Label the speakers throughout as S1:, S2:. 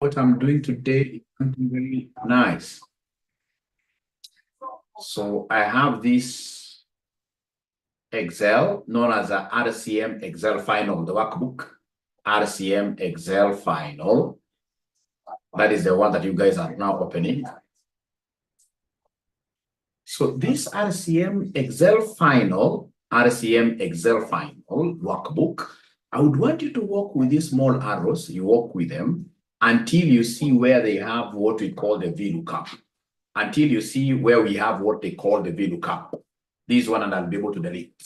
S1: What I'm doing today is something really nice. So I have this Excel known as a RCM Excel final, the workbook, RCM Excel final. That is the one that you guys are now opening. So this RCM Excel final workbook, I would want you to work with these small arrows. You work with them until you see where they have what we call the VLOOKUP. Until you see where we have what they call the VLOOKUP. This one, and I'll be able to delete.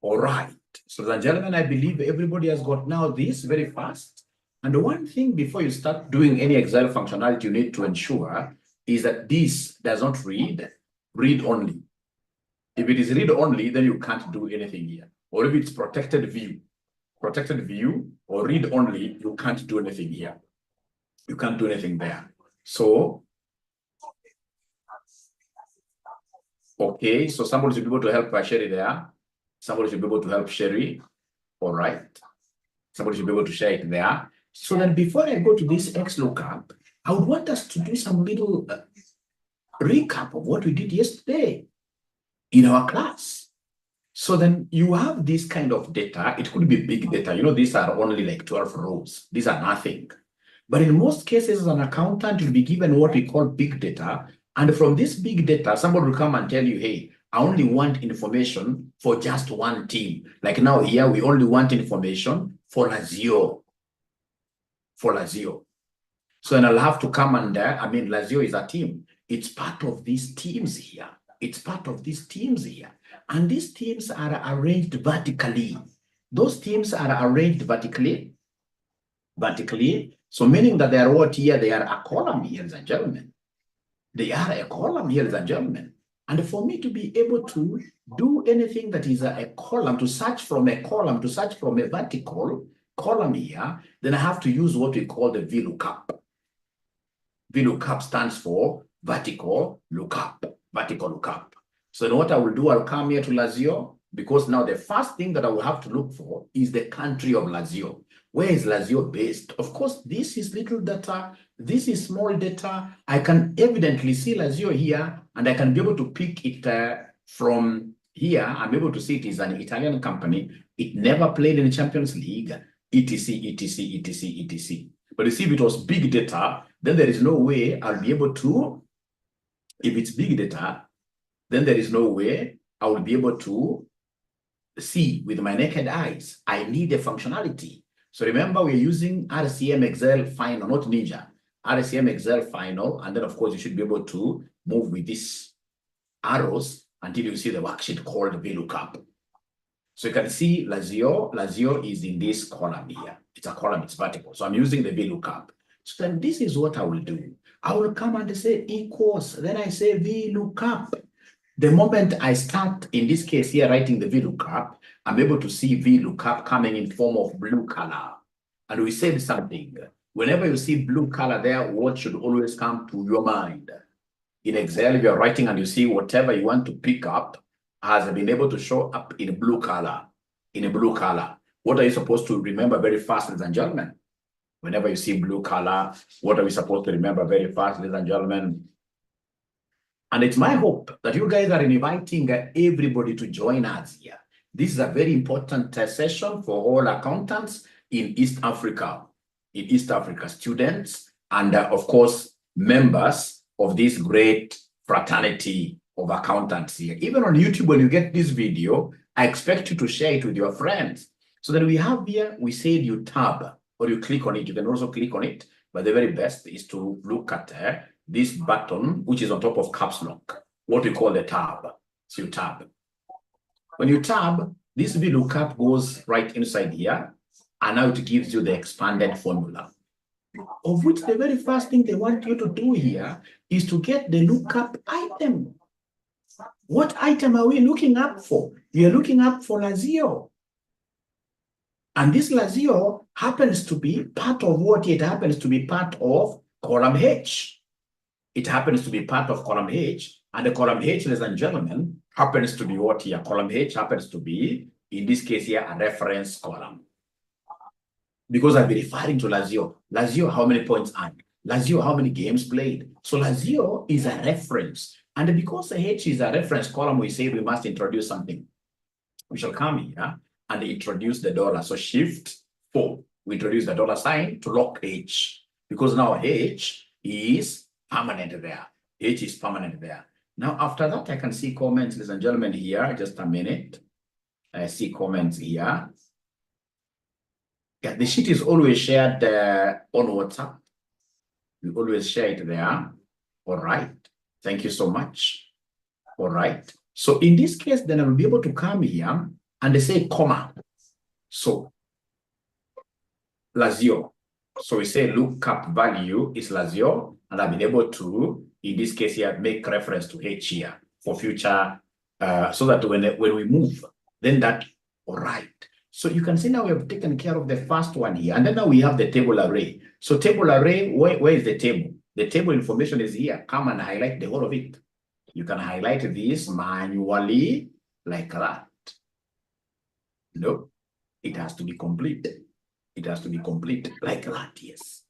S1: All right. So, ladies and gentlemen, I believe everybody has got now this very fast. And the one thing before you start doing any Excel functionality, you need to ensure is that this does not read only. If it is read only, then you can't do anything here. Or if it's protected view or read only, you can't do anything here. You can't do anything there. So, okay, so somebody should be able to help Sherry there. Somebody should be able to help Sherry. All right. Somebody should be able to share it there. So then before I go to this XLOOKUP, I would want us to do some little recap of what we did yesterday in our class. So then you have this kind of data. It could be big data. You know, these are only like 12 rows. These are nothing. But in most cases, as an accountant, you'll be given what we call big data. And from this big data, somebody will come and tell you, hey, I only want information for just one team. Like now here, we only want information for Lazio. For Lazio. So then I'll have to come and, Lazio is a team. It's part of these teams here. It's part of these teams here. And these teams are arranged vertically. Those teams are arranged vertically. So meaning that they are what here? They are a column here, ladies and gentlemen. They are a column here, ladies and gentlemen. And for me to be able to do anything that is a column, to search from a column, to search from a vertical column here, then I have to use what we call the VLOOKUP. VLOOKUP stands for vertical lookup. Vertical lookup. So then what I will do, I'll come here to Lazio, because now the first thing that I will have to look for is the country of Lazio. Where is Lazio based? Of course, this is little data. This is small data. I can evidently see Lazio here, and I can be able to pick it from here. I'm able to see it is an Italian company. It never played in the Champions League, etc., etc., etc., etc. But you see, if it was big data, then there is no way I'll be able to, if it's big data, then there is no way I will be able to see with my naked eyes. I need a functionality. So remember, we're using RCM Excel final, not Ninja. RCM Excel final, and then of course you should be able to move with these arrows until you see the worksheet called VLOOKUP. So you can see Lazio is in this column here. It's a column, it's vertical. So I'm using the VLOOKUP. So then this is what I will do. I will come and say equals, then I say VLOOKUP. The moment I start, in this case here, writing the VLOOKUP, I'm able to see VLOOKUP coming in form of blue color. And we said something. Whenever you see blue color there, what should always come to your mind? In Excel, if you're writing and you see whatever you want to pick up has been able to show up in blue color. In a blue color. What are you supposed to remember very fast, ladies and gentlemen? Whenever you see blue color, what are we supposed to remember very fast, ladies and gentlemen? And it's my hope that you guys are inviting everybody to join us here. This is a very important session for all accountants in East Africa. In East Africa, students and of course, members of this great fraternity of accountants here. Even on YouTube, when you get this video, I expect you to share it with your friends. So then we have here, we said you tab or you click on it. You can also click on it, but the very best is to look at this button, which is on top of caps lock, what we call the tab. So you tab. When you tab, this VLOOKUP goes right inside here, and now it gives you the expanded formula, of which the very first thing they want you to do here is to get the lookup item. What item are we looking up for? We are looking up for Lazio. And this Lazio happens to be part of what? It happens to be part of column H. It happens to be part of column H, and the column H, ladies and gentlemen, happens to be what here? Column H happens to be, in this case here, a reference column. because I'll be referring to Lazio. Lazio, how many points earned? Lazio, how many games played? So Lazio is a reference. And because H is a reference column, we say we must introduce something. We shall come here and introduce the dollar. So shift 4. We introduce the dollar sign to lock H. Because now H is permanent there. H is permanent there. Now, after that, I can see comments, ladies and gentlemen, here. Just a minute. I see comments here. Yeah, the sheet is always shared on WhatsApp. We always share it there. All right. Thank you so much. All right. So in this case, then I will be able to come here and they say comma. So Lazio. So we say lookup value is Lazio, and I've been able to, in this case here, make reference to H here for future, so that when we move, then that, all right. So you can see now we have taken care of the first one here, and then now we have the table array. So table array, where is the table? The table information is here. Come and highlight the whole of it. You can highlight this manually like that. No, it has to be complete. It has to be complete like that, yes.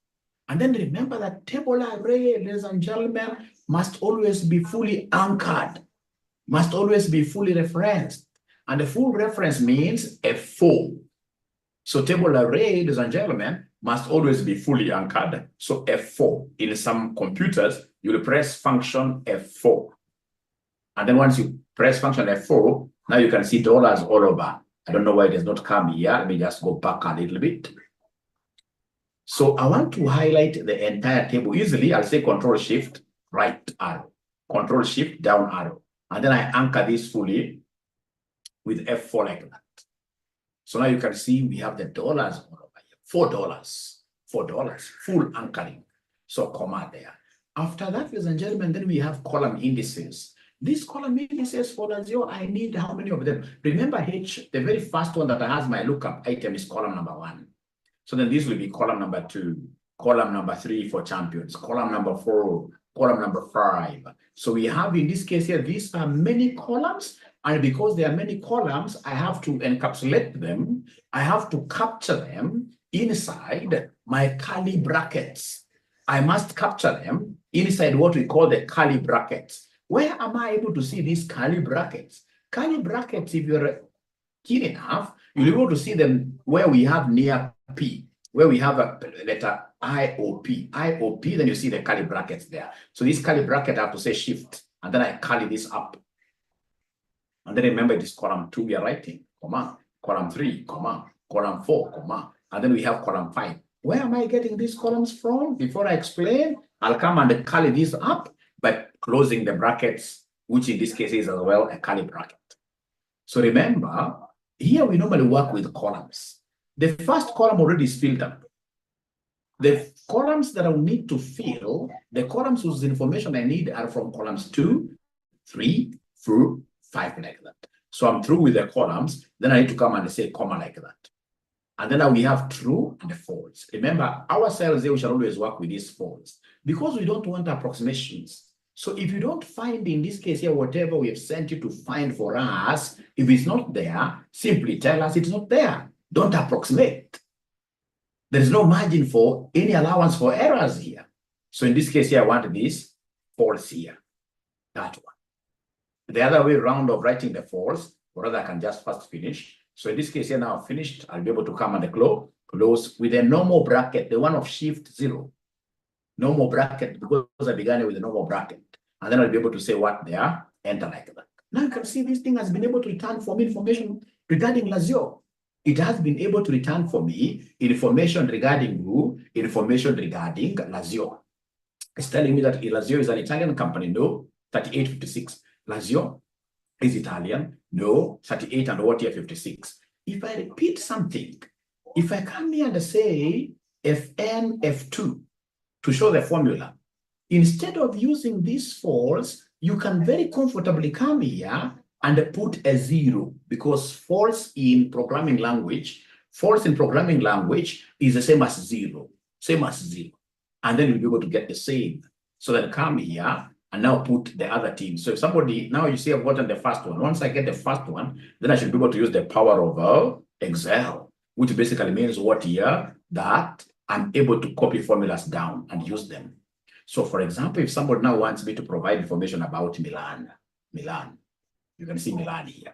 S1: And then remember that table array, ladies and gentlemen, must always be fully anchored, must always be fully referenced. And the full reference means F4. So table array, ladies and gentlemen, must always be fully anchored. So F4. In some computers, you will press function F4. And then once you press function F4, now you can see dollars all over. I don't know why it does not come here. Let me just go back a little bit. So I want to highlight the entire table easily. I'll say Control Shift right arrow, Control Shift down arrow. And then I anchor this fully with F4 like that. So now you can see we have the dollars all over here. $4, full anchoring. So comma there. After that, ladies and gentlemen, then we have column indices. This column indices for Lazio, I need how many of them? Remember H, the very first one that has my lookup item is column number 1. So then this will be column number 2, column number 3 for champions, column number 4, column number 5. So we have in this case here, these are many columns. And because there are many columns, I have to encapsulate them. I have to capture them inside my curly brackets. I must capture them inside what we call the curly brackets. Where am I able to see these curly brackets? Curly brackets, if you're keen enough, you'll be able to see them where we have near P, where we have a letter IOP. IOP, then you see the curly brackets there. So this curly bracket, I have to say shift, and then I curly this up. And then remember it is column 2 we are writing, comma, column 3, comma, column 4, comma, and then we have column 5. Where am I getting these columns from? Before I explain, I'll come and curly this up by closing the brackets, which in this case is as well a curly bracket. So remember, here we normally work with columns. The first column already is filled up. The columns that I will need to fill, the columns whose information I need are from columns 2, 3, 4, 5 like that. So I'm through with the columns, then I need to come and say comma like that. And then now we have true and false. Remember, our cells here, we shall always work with these false because we don't want approximations. So if you don't find, in this case here, whatever we have sent you to find for us, if it's not there, simply tell us it's not there. Don't approximate. There is no margin for any allowance for errors here. So in this case here, I want this false here, that one. The other way around of writing the false, or rather I can just first finish. So in this case here, now finished, I'll be able to come and close with a normal bracket, the one of shift 0. Normal bracket, because I began with a normal bracket. And then I'll be able to say what they are, enter like that. Now you can see this thing has been able to return for me information regarding Lazio. It has been able to return for me information regarding who? Information regarding Lazio. It's telling me that Lazio is an Italian company. No, 3856. Lazio is Italian. No, 38 and what year 56. If I repeat something, if I come here and say Fn, F2 to show the formula, instead of using this false, you can very comfortably come here and put a 0, because false in programming language is the same as 0, and then you'll be able to get the same. So then come here and now put the other team. So if somebody, now you see I've gotten the first one. Once I get the first one, then I should be able to use the power of Excel. which basically means what here? That I'm able to copy formulas down and use them. So for example, if somebody now wants me to provide information about Milan, you can see Milan here.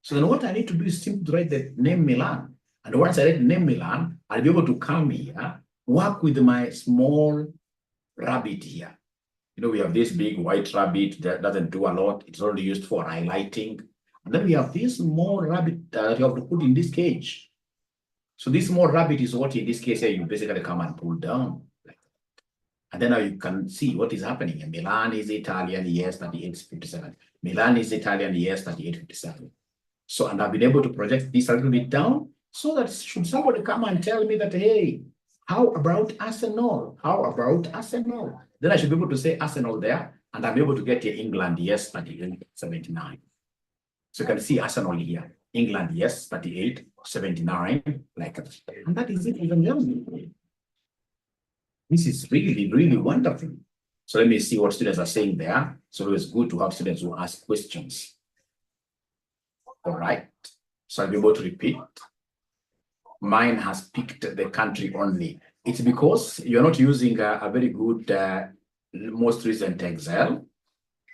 S1: So then what I need to do is simply write the name Milan. And once I write the name Milan, I'll be able to come here, work with my small rabbit here. You know, we have this big white rabbit that doesn't do a lot. It's only used for highlighting. And then we have this small rabbit that you have to put in this cage. So this small rabbit is what in this case here you basically come and pull down. And then now you can see what is happening. And Milan is Italian, yes, 3857. Milan is Italian, yes, 3857. So, and I've been able to project this a little bit down so that should somebody come and tell me that, hey, how about Arsenal? How about Arsenal? Then I should be able to say Arsenal there, and I'm able to get here England, yes, 3879. So you can see Arsenal here. England, yes, 3879, like that. And that is it, even gentlemen. This is really, really wonderful. So let me see what students are saying there. So it's good to have students who ask questions. All right. So I'll be able to repeat. Mine has picked the country only. It's because you're not using a very good, most recent Excel.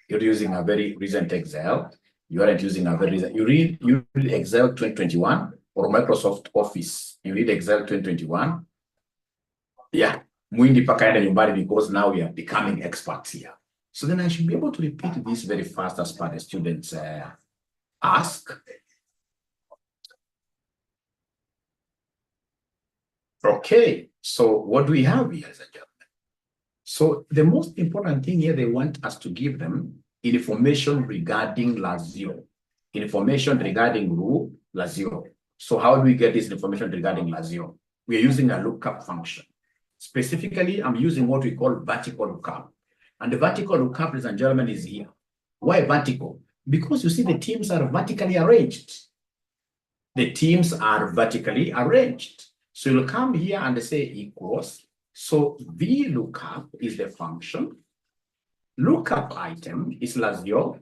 S1: You're using a very recent Excel. You aren't using a very recent. You read Excel 2021 or Microsoft Office. You read Excel 2021. Yeah. Mwindi pakaenda nyumbani, because now we are becoming experts here. So then I should be able to repeat this very fast as per the students ask. Okay, so what do we have here, ladies and gentlemen? So the most important thing here, they want us to give them information regarding Lazio, information regarding Lazio. So how do we get this information regarding Lazio? We are using a lookup function. Specifically, I'm using what we call vertical lookup. And the vertical lookup, ladies and gentlemen, is here. Why vertical? Because you see the teams are vertically arranged. The teams are vertically arranged. So you'll come here and say equals. So VLOOKUP is the function. Lookup item is Lazio.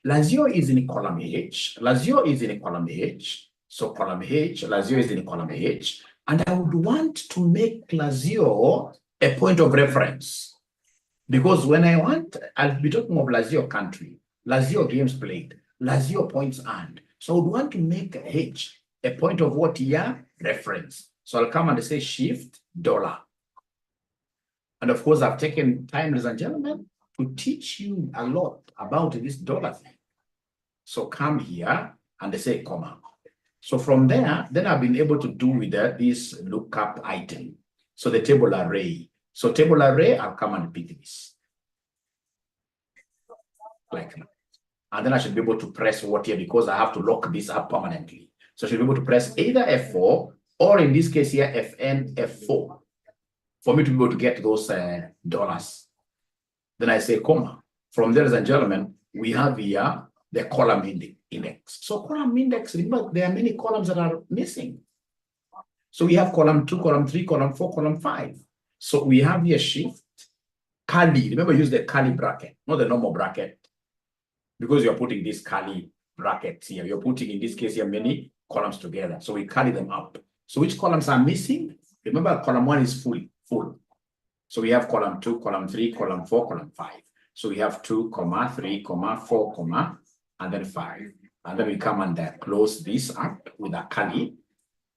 S1: Lazio is in column H. Lazio is in column H. So column H, Lazio is in column H. And I would want to make Lazio a point of reference. Because when I want, I'll be talking of Lazio country, Lazio games played, Lazio points earned. So I would want to make H a point of what here? Reference. So I'll come and say shift $. And of course, I've taken time, ladies and gentlemen, to teach you a lot about this dollar thing. So come here and say comma. So from there, then I've been able to do with this lookup item. So the table array. So table array, I'll come and pick this. Like that. And then I should be able to press what here, because I have to lock this up permanently. So I should be able to press either F4 or in this case here, FN, F4 for me to be able to get those dollars. Then I say comma. From there, ladies and gentlemen, we have here the column index. So column index, remember, there are many columns that are missing. So we have column 2, column 3, column 4, column 5. So we have here shift, curly. Remember, use the curly bracket, not the normal bracket. Because you're putting this curly brackets here. You're putting, in this case here, many columns together. So we curly them up. So which columns are missing? Remember, column 1 is full. So we have column 2, column 3, column 4, column 5. So we have 2, 3, 4, and then 5. And then we come and close this up with a curly.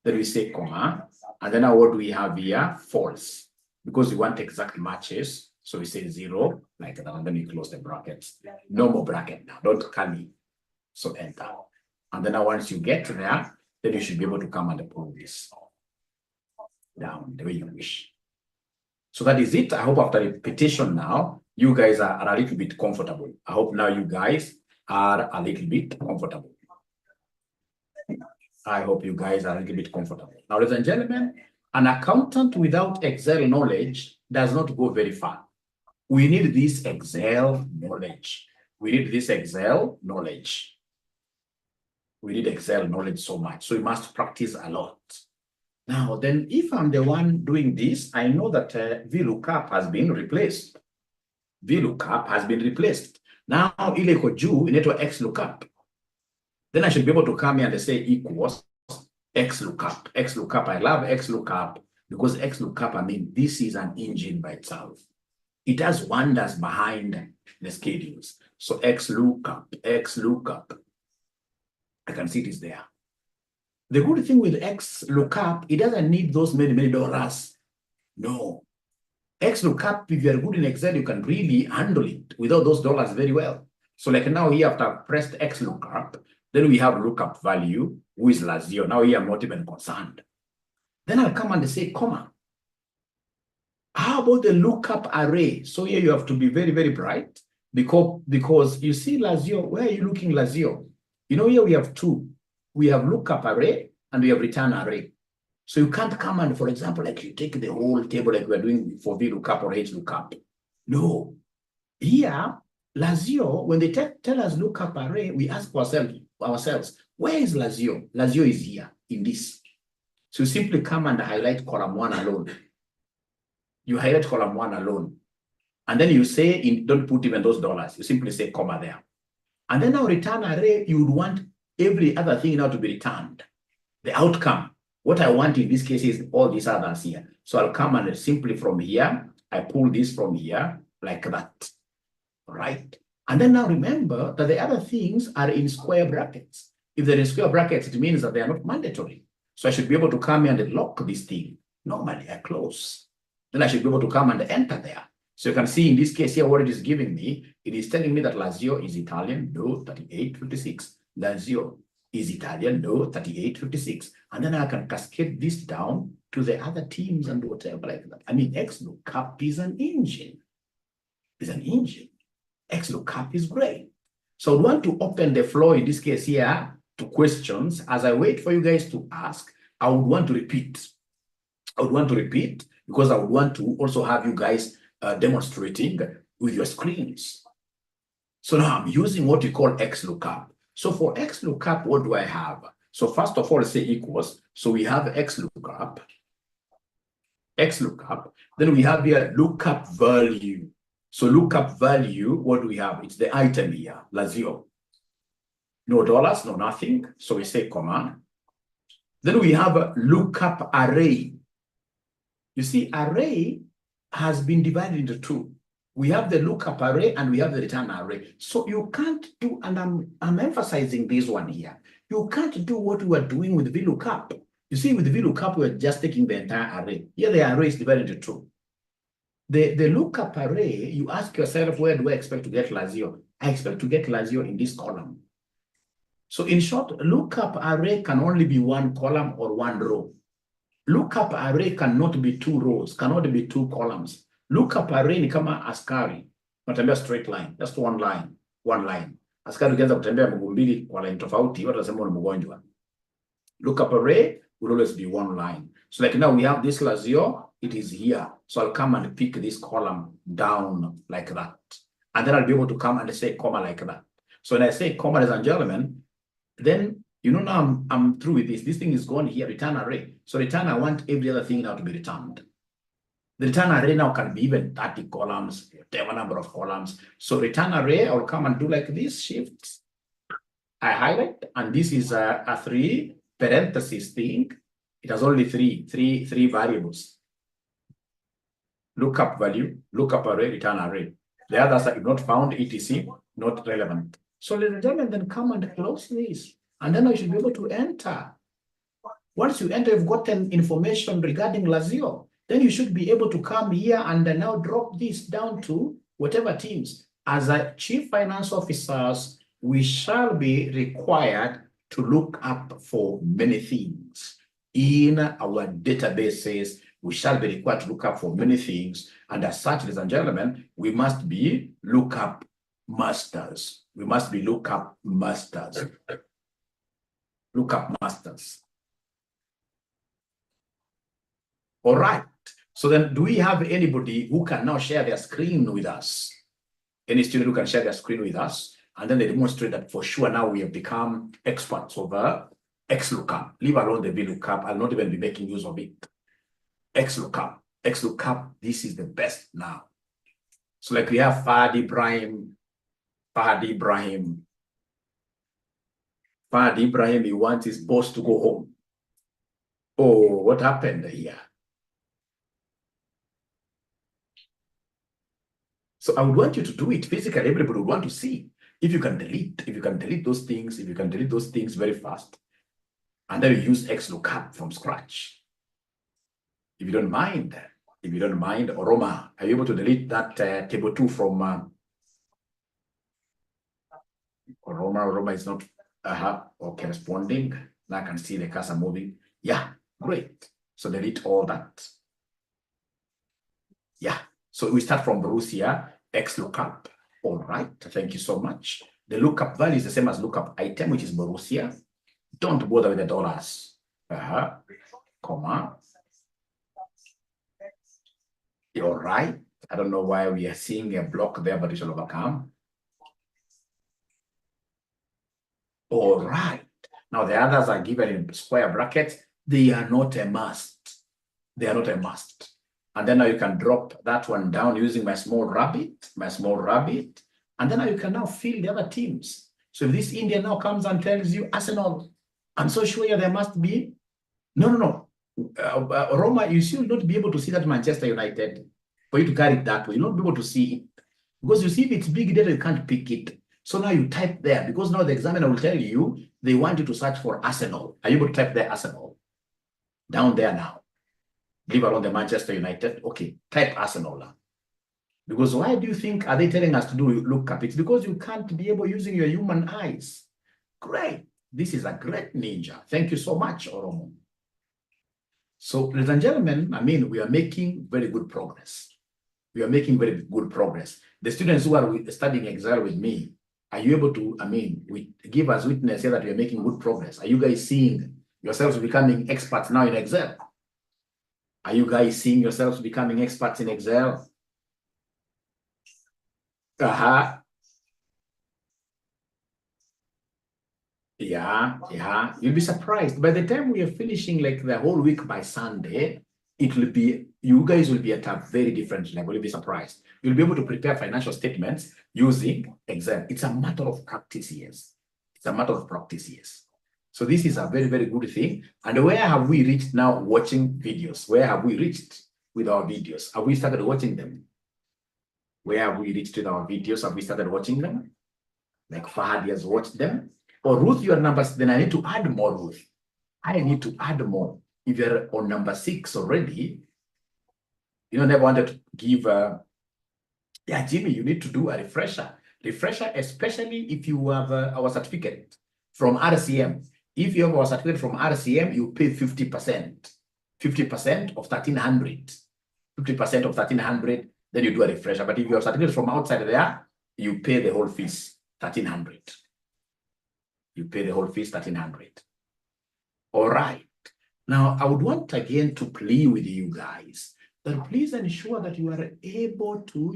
S1: Then we say comma. And then now what do we have here? False. Because we want exact matches. So we say 0, like that. And then we close the brackets. No more bracket now. Don't curly. So enter. And then now once you get to there, then you should be able to come and pull this down the way you wish. So that is it. I hope after repetition now, you guys are a little bit comfortable. I hope now you guys are a little bit comfortable. I hope you guys are a little bit comfortable. Now, ladies and gentlemen, an accountant without Excel knowledge does not go very far. We need this Excel knowledge. We need this Excel knowledge. We need Excel knowledge so much. So we must practice a lot. Now, then if I'm the one doing this, I know that VLOOKUP has been replaced. VLOOKUP has been replaced. Now, ile iko juu inaitwa XLOOKUP. Then I should be able to come here and say equals. XLOOKUP. XLOOKUP, I love XLOOKUP because XLOOKUP, I mean, this is an engine by itself. It does wonders behind the schedules. So XLOOKUP, I can see it is there. The good thing with XLOOKUP, it doesn't need those many dollars. No. XLOOKUP, if you're good in Excel, you can really handle it without those dollars very well. So like now here, after I've pressed XLOOKUP, then we have lookup value, who is Lazio. Now here I'm not even concerned. Then I'll come and say, comma. How about the lookup array? So here you have to be very bright because you see Lazio, where are you looking Lazio? You know, here we have two. We have lookup array and we have return array. So you can't come and, for example, like you take the whole table like we're doing for VLOOKUP or HLOOKUP. No. Here, Lazio, when they tell us lookup array, we ask ourselves, where is Lazio? Lazio is here in this. So you simply come and highlight column 1 alone. You highlight column 1 alone. And then you say, don't put even those dollars. You simply say comma there. And then now return array, you would want every other thing now to be returned. The outcome. What I want in this case is all these others here. So I'll come and simply from here, I pull this from here like that. Right? And then now remember that the other things are in square brackets. If they're in square brackets, it means that they are not mandatory. So I should be able to come here and lock this thing. Normally I close. Then I should be able to come and enter there. So you can see in this case here what it is giving me. It is telling me that Lazio is Italian, no, 3856. Lazio is Italian, no, 3856. And then I can cascade this down to the other teams and whatever like that. I mean, XLOOKUP is an engine. It's an engine. XLOOKUP is great. So I want to open the floor in this case here to questions. As I wait for you guys to ask, I would want to repeat. Because I would want to also have you guys demonstrating with your screens. So now I'm using what we call XLOOKUP. So for XLOOKUP, what do I have? So first of all, let's say equals. So we have XLOOKUP. Then we have here lookup value. So lookup value, what do we have? It's the item here, Lazio. No dollars, no nothing. So we say comma. Then we have a lookup array. You see, array has been divided into two. We have the lookup array and we have the return array. So you can't do, and I'm emphasizing this one here. You can't do what we were doing with VLOOKUP. You see, with VLOOKUP, we're just taking the entire array. Here, the array is divided into two. The lookup array, you ask yourself, where do I expect to get Lazio? I expect to get Lazio in this column. So in short, lookup array can only be one column or one row. Lookup array cannot be two rows, cannot be two columns. Lookup array ni kama askari, unatembea straight line, just one line. Askari ukianza kutembea mguu mbili kwa line tofauti, watu wanasema ni mgonjwa. Lookup array will always be one line. So like now we have this Lazio, it is here. So I'll come and pick this column down like that. And then I'll be able to come and say comma like that. So when I say comma, ladies and gentlemen, then you know now I'm through with this. This thing is gone here, return array. So return, I want every other thing now to be returned. The return array now can be even 30 columns, whatever number of columns. So return array, I'll come and do like this, shift. I highlight, and this is a 3 parentheses thing. It has only three variables. Lookup value, lookup array, return array. The others are not found, etc., not relevant. So ladies and gentlemen, then come and close this. And then I should be able to enter. Once you enter, you've gotten information regarding Lazio. Then you should be able to come here and then now drop this down to whatever teams. As a chief finance officers, we shall be required to look up for many things. In our databases, we shall be required to look up for many things. And as such, ladies and gentlemen, we must be lookup masters. We must be lookup masters. Lookup masters. All right. So then, do we have anybody who can now share their screen with us? Any student who can share their screen with us? And then they demonstrate that for sure now we have become experts over XLOOKUP. Leave alone the VLOOKUP. I'll not even be making use of it. XLOOKUP. XLOOKUP, this is the best now. So like we have Fahad Ibrahim, he wants his boss to go home. Oh, what happened here? So I would want you to do it physically. Everybody would want to see if you can delete those things, very fast, and then you use XLOOKUP from scratch. If you don't mind, Roma, are you able to delete that table 2 from Roma? Roma is not okay responding. Now I can see the cursor moving. Yeah, great. So delete all that. Yeah. So we start from Borussia, XLOOKUP. All right. Thank you so much. The lookup value is the same as lookup item, which is Borussia. Don't bother with the dollars. Comma. All right. I don't know why we are seeing a block there, but we shall overcome. All right. Now the others are given in square brackets. They are not a must. They are not a must. And then now you can drop that one down using my small rabbit. And then now you can now fill the other teams. So if this Indian now comes and tells you Arsenal, I'm so sure there must be. No. Roma, you still not be able to see that Manchester United. For you to carry it that way, you'll not be able to see it. Because you see, if it's big data, you can't pick it. So now you type there, because now the examiner will tell you they want you to search for Arsenal. Are you able to type there Arsenal? Down there now. Leave alone the Manchester United. Okay, type Arsenal now. Because why do you think are they telling us to do lookup? It's because you can't be able using your human eyes. Great. This is a great ninja. Thank you so much, Oromo. So, ladies and gentlemen, we are making very good progress. The students who are studying Excel with me, are you able to, give us witness here that we are making good progress? Are you guys seeing yourselves becoming experts now in Excel? Are you guys seeing yourselves becoming experts in Excel? Yeah. You'll be surprised. By the time we are finishing like the whole week by Sunday, you guys will be at a very different level. You'll be surprised. You'll be able to prepare financial statements using Excel. It's a matter of practice, yes. So this is a very, very good thing. And where have we reached now watching videos? Where have we reached with our videos? Have we started watching them? Where have we reached with our videos? Have we started watching them? Like Fahad has watched them. Or Ruth, your numbers, then I need to add more, Ruth. I need to add more. If you're on number 6 already, never wanted to give, Jimmy, you need to do a refresher. Refresher, especially if you have our certificate from RCM. If you have our certificate from RCM, you pay 50%. 50% of 1,300. 50% of 1,300, then you do a refresher. But if you have certificate from outside there, you pay the whole fees, 1,300. You pay the whole fees, 1,300. All right. Now, I would want again to plea with you guys that please ensure that you are able to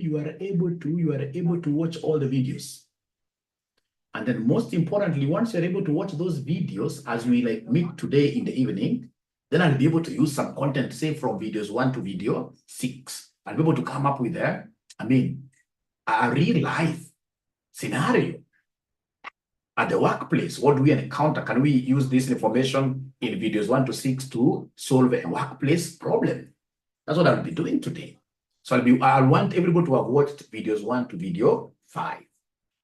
S1: watch all the videos. And then most importantly, once you're able to watch those videos, as we meet today in the evening, then I'll be able to use some content, say from videos 1 to video 6. I'll be able to come up with a real life scenario. At the workplace, what do we encounter? Can we use this information in videos 1 to 6 to solve a workplace problem? That's what I'll be doing today. So I'll want everybody to have watched videos 1 to video 5.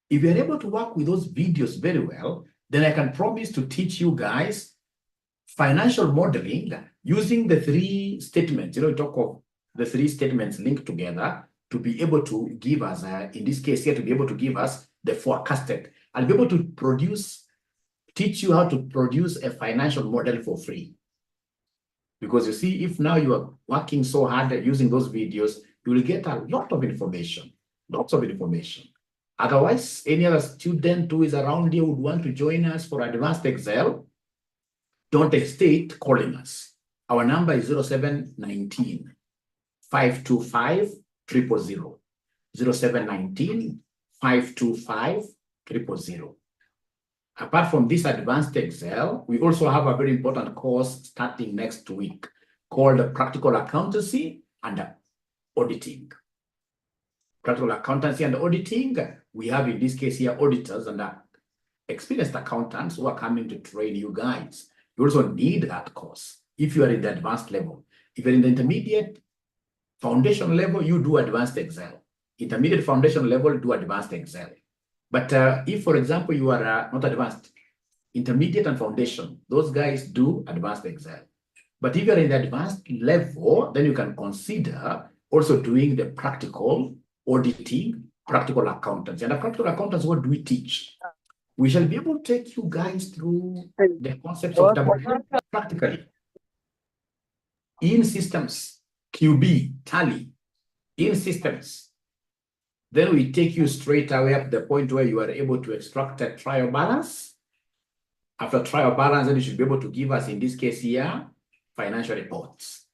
S1: If you're able to work with those videos very well, then I can promise to teach you guys financial modeling using the 3 statements. We talk of the 3 statements linked together to be able to give us, in this case here, to be able to give us the forecasted. I'll be able to teach you how to produce a financial model for free. Because you see, if now you are working so hard at using those videos, you will get a lot of information, lots of information. Otherwise, any other student who is around here would want to join us for advanced Excel, don't hesitate calling us. Our number is 0719 525 000. 0719 525 000. Apart from this advanced Excel, we also have a very important course starting next week called Practical Accountancy and Auditing. Practical Accountancy and Auditing, we have in this case here auditors and experienced accountants who are coming to train you guys. You also need that course. if you are in the advanced level. If you're in the intermediate foundation level, you do advanced Excel. Intermediate foundation level, do advanced Excel. But if, for example, you are not advanced, intermediate and foundation, those guys do advanced Excel. But if you're in the advanced level, then you can consider also doing the practical auditing, practical accountants. And the practical accountants, what do we teach? We shall be able to take you guys through the concepts of practically in systems, QB, tally, in systems. Then we take you straight away up to the point where you are able to extract a trial balance. After trial balance, then you should be able to give us, in this case here, financial reports.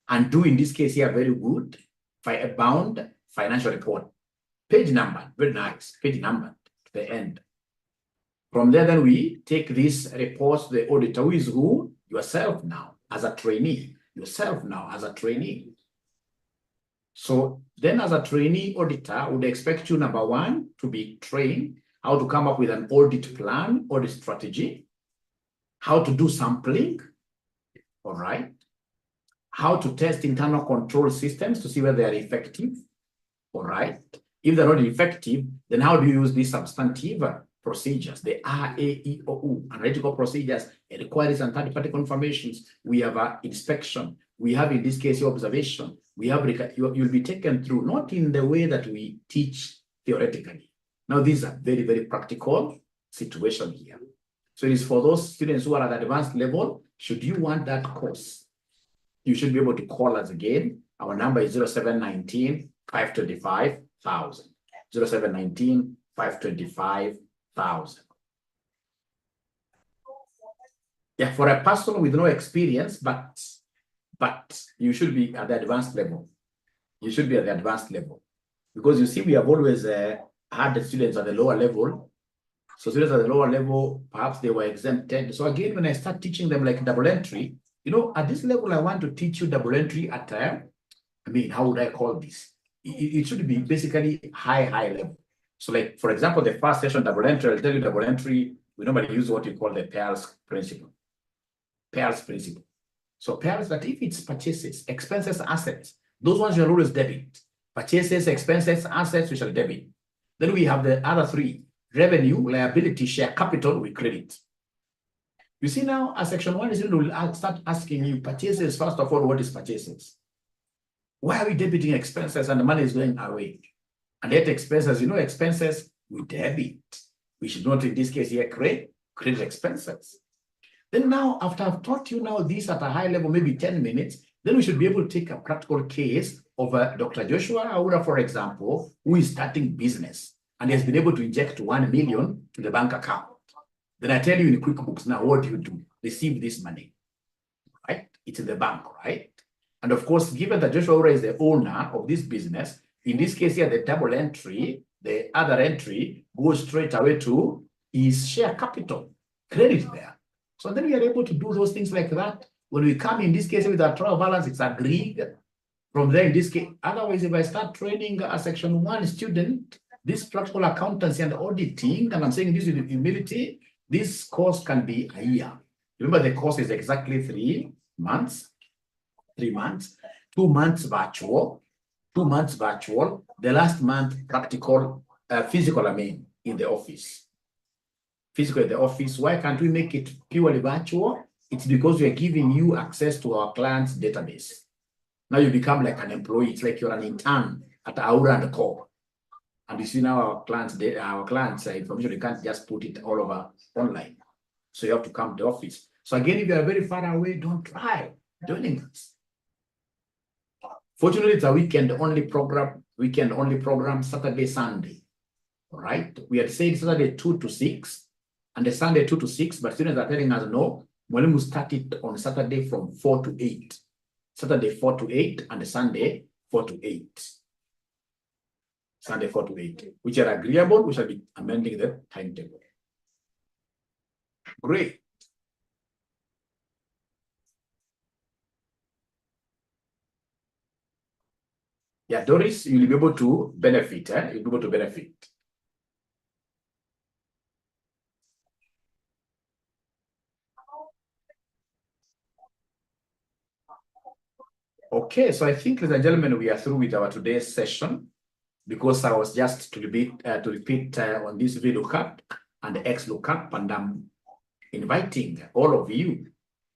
S1: And do, in this case here, very good, bound financial report. Page number, very nice, page number to the end. From there, then we take these reports to the auditor, who is who? Yourself now, as a trainee. Yourself now, as a trainee. So then, as a trainee auditor, would expect you, number one, to be trained how to come up with an audit plan, audit strategy, how to do sampling, all right, how to test internal control systems to see whether they are effective, all right. If they're not effective, then how do you use these substantive procedures, the RAEOU, analytical procedures, inquiries and third-party confirmations? We have inspection. We have, in this case, observation. We have, you'll be taken through, not in the way that we teach theoretically. Now, these are very, very practical situation here. So it is for those students who are at advanced level. Should you want that course, you should be able to call us again. Our number is 0719 525 1000. 0719 525 1000. Yeah, for a person with no experience, but you should be at the advanced level. You should be at the advanced level. Because you see, we have always had the students at the lower level. So students at the lower level, perhaps they were exempted. So again, when I start teaching them like double entry, you know, at this level, I want to teach you double entry at, how would I call this? It should be basically high level. So like, for example, the first session double entry, I'll tell you double entry, we normally use what you call the pairs principle. Pairs principle. So pairs, that if it's purchases, expenses, assets, those ones you'll always debit. Purchases, expenses, assets, we shall debit. Then we have the other three: revenue, liability, share capital, we credit. You see now, as section 1 is, will start asking you purchases. First of all, what is purchases? Why are we debiting expenses and the money is going away? And yet expenses, expenses, we debit. We should not, in this case here, credit expenses. Then now, after I've taught you now this at a high level, maybe 10 minutes, then we should be able to take a practical case of Dr. Joshua Aura, for example, who is starting business and has been able to inject 1 million to the bank account. Then I tell you in QuickBooks, now what do you do? Receive this money, right? It's in the bank, right? And of course, given that Joshua Aura is the owner of this business, in this case here, the double entry, the other entry goes straight away to his share capital, credit there. So then we are able to do those things like that. When we come in this case with our trial balance, it's agreed. From there, in this case, otherwise, if I start training a section 1 student, this practical accountancy and auditing, and I'm saying this with humility, this course can be a year. Remember, the course is exactly 3 months. 3 months, 2 months virtual, 2 months virtual, the last month practical, physical, in the office. Physical in the office. Why can't we make it purely virtual? It's because we're giving you access to our client's database. Now you become like an employee. It's like you're an intern at Aura and Co. And you see now our clients' information, you can't just put it all over online. So you have to come to the office. So again, if you are very far away, don't try doing this. Fortunately, it's a weekend-only program, Saturday, Sunday. All right? We had said Saturday 2 to 6 and the Sunday 2 to 6, but students are telling us no. When we start it on Saturday from 4 to 8. Saturday 4 to 8 and the Sunday 4 to 8. Sunday 4 to 8, which are agreeable. We shall be amending the timetable. Great. Yeah, Doris, you'll be able to benefit. You'll be able to benefit. Okay, so I think, ladies and gentlemen, we are through with our today's session, because I was just to repeat on this VLOOKUP and the XLOOKUP, and I'm inviting all of you,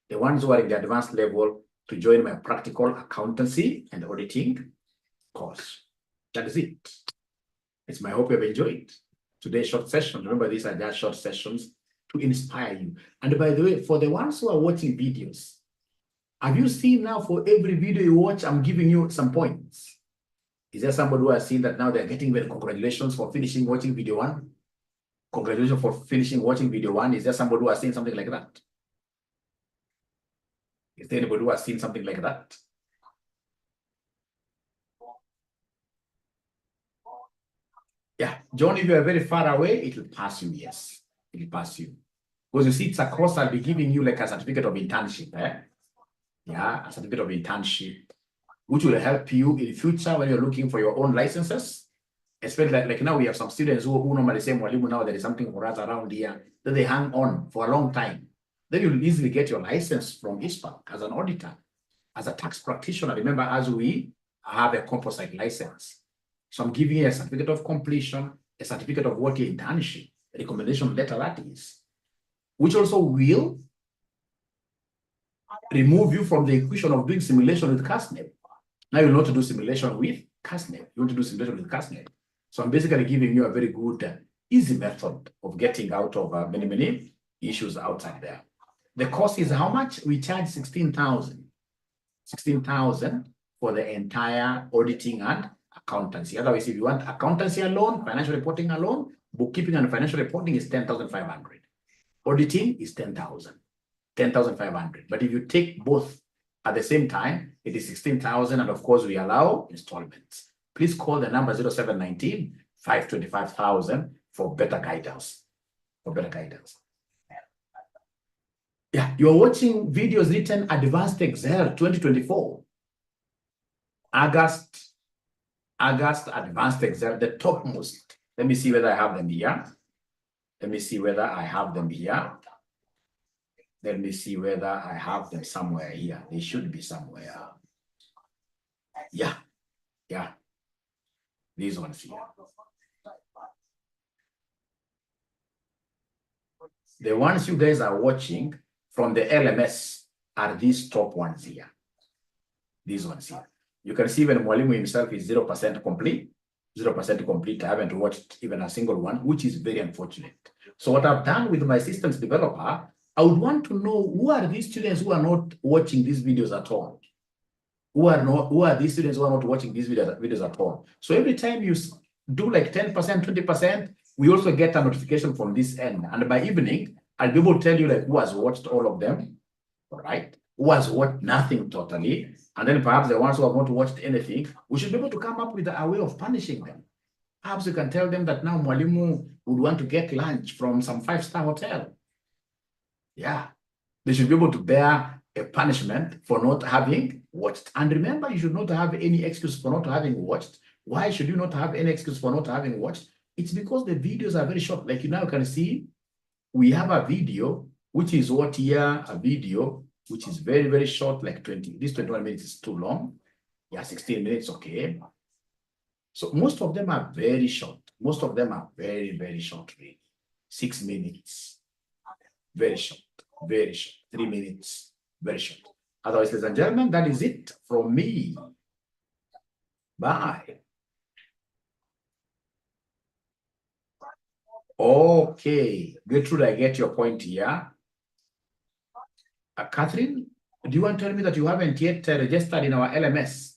S1: the ones who are in the advanced level, to join my practical accountancy and auditing course. That is it. It's my hope you have enjoyed today's short session. Remember, these are just short sessions to inspire you. And by the way, for the ones who are watching videos, have you seen now for every video you watch, I'm giving you some points? Is there somebody who has seen that now they're getting well, congratulations for finishing watching video 1? Congratulations for finishing watching video 1. Is there somebody who has seen something like that? Is there anybody who has seen something like that? Yeah, John, if you are very far away, it will pass you, yes. It will pass you. Because you see, it's a course I'll be giving you like a certificate of internship, Yeah, a certificate of internship, which will help you in future when you're looking for your own licenses. Especially like now we have some students who normally say, Mwalimu, now there is something for us around here that they hang on for a long time. Then you'll easily get your license from ISPA as an auditor, as a tax practitioner. Remember, as we have a composite license. So I'm giving you a certificate of completion, a certificate of working internship, a recommendation letter that is, which also will remove you from the equation of doing simulation with CASNEP. Now you know to do simulation with CASNEP. You want to do simulation with CASNEP. So I'm basically giving you a very good, easy method of getting out of many issues outside there. The cost is how much? We charge 16,000. 16,000 for the entire auditing and accountancy. Otherwise, if you want accountancy alone, financial reporting alone, bookkeeping and financial reporting is 10,500. Auditing is 10,000. 10,500. But if you take both at the same time, it is 16,000, and of course we allow installments. Please call the number 0719 525,000 for better guidance. For better guidance. Yeah, you're watching videos written Advanced Excel 2024. August Advanced Excel, the topmost. Let me see whether I have them here. Let me see whether I have them here. Let me see whether I have them somewhere here. They should be somewhere. Yeah. These ones here. The ones you guys are watching from the LMS are these top ones here. These ones here. You can see when Mwalimu himself is 0% complete. 0% complete. I haven't watched even a single one, which is very unfortunate. So what I've done with my systems developer, I would want to know who are these students who are not watching these videos at all. Who are these students who are not watching these videos at all? So every time you do like 10%, 20%, we also get a notification from this end. And by evening, I'll be able to tell you like who has watched all of them, all right? Who has watched nothing totally. And then perhaps the ones who have not watched anything, we should be able to come up with a way of punishing them. Perhaps you can tell them that now Mwalimu would want to get lunch from some 5-star hotel. Yeah, they should be able to bear a punishment for not having watched. And remember, you should not have any excuse for not having watched. Why should you not have any excuse for not having watched? It's because the videos are very short. Like you now can see, we have a video, which is what here, a video, which is very short, like 20. This 21 minutes is too long. Yeah, 16 minutes, okay. So most of them are very short. Most of them are very short, really. 6 minutes. Very short. 3 minutes. Very short. Otherwise, ladies and gentlemen, that is it from me. Bye. Okay. Gertrude, I get your point here. Catherine, do you want to tell me that you haven't yet registered in our LMS?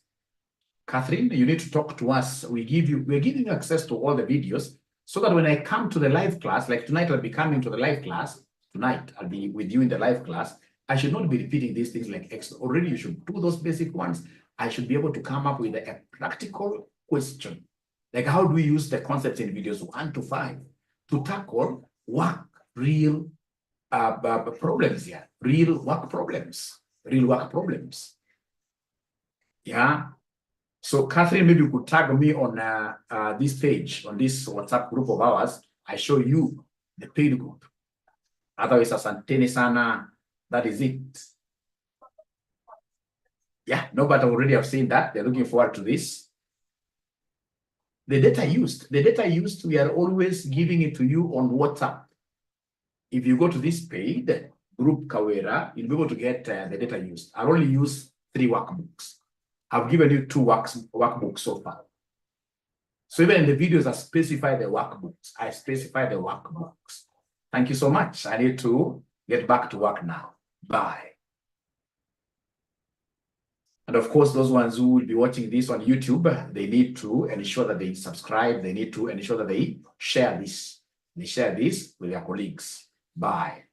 S1: Catherine, you need to talk to us. We're giving you access to all the videos so that when I come to the live class, like tonight I'll be coming to the live class. Tonight I'll be with you in the live class. I should not be repeating these things like Excel. Already you should do those basic ones. I should be able to come up with a practical question. Like how do we use the concepts in videos 1 to 5 to tackle real problems here, real work problems. Yeah. So Catherine, maybe you could tag me on this page, on this WhatsApp group of ours. I show you the paid group. Otherwise, asanteni sana. That is it. Yeah, nobody already have seen that. They're looking forward to this. The data used, we are always giving it to you on WhatsApp. If you go to this page, Group Kawera, you'll be able to get the data used. I'll only use 3 workbooks. I've given you 2 workbooks so far. So even in the videos, I specify the workbooks. Thank you so much. I need to get back to work now. Bye. And of course, those ones who will be watching this on YouTube, they need to ensure that they subscribe. They need to ensure that they share this. They share this with their colleagues. Bye.